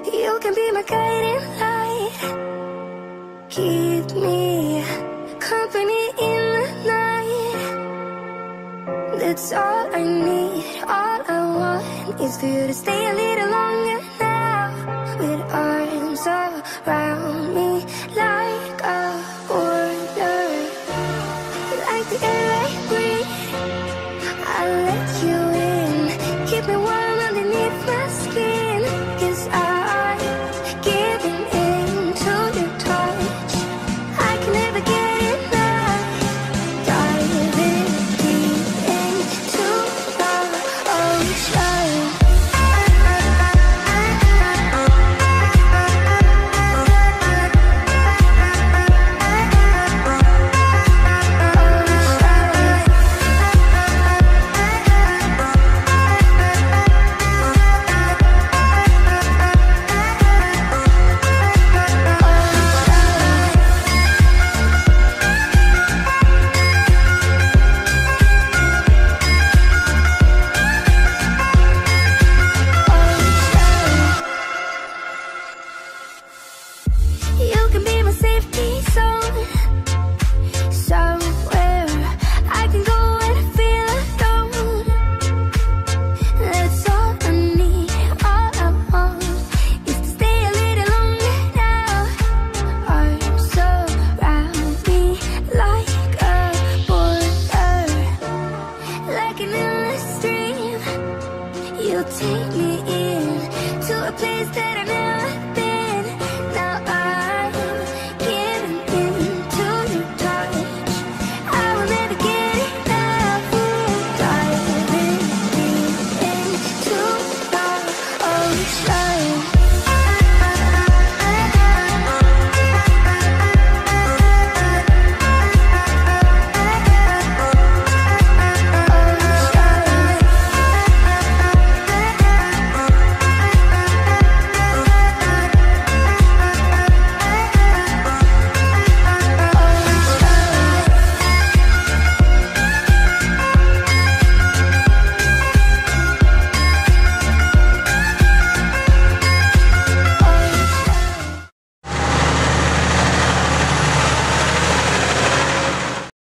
You can be my guiding light. Keep me company in the night. That's all I need. All I want is for you to stay a little longer now, with arms around me like a border, like the air I breathe. I'll let you in, keep me warm underneath my skin, 'cause I'm giving in to your touch. I can never get enough. Diving deep into the ocean. You can be my safety zone, somewhere I can go when I feel alone. That's all I need, all I want is to stay a little longer now. Arms around me like a border, like an endless stream. You take me in to a place that I've never been. Now I'm giving into your touch. I will never get enough. Diving deep into the ocean.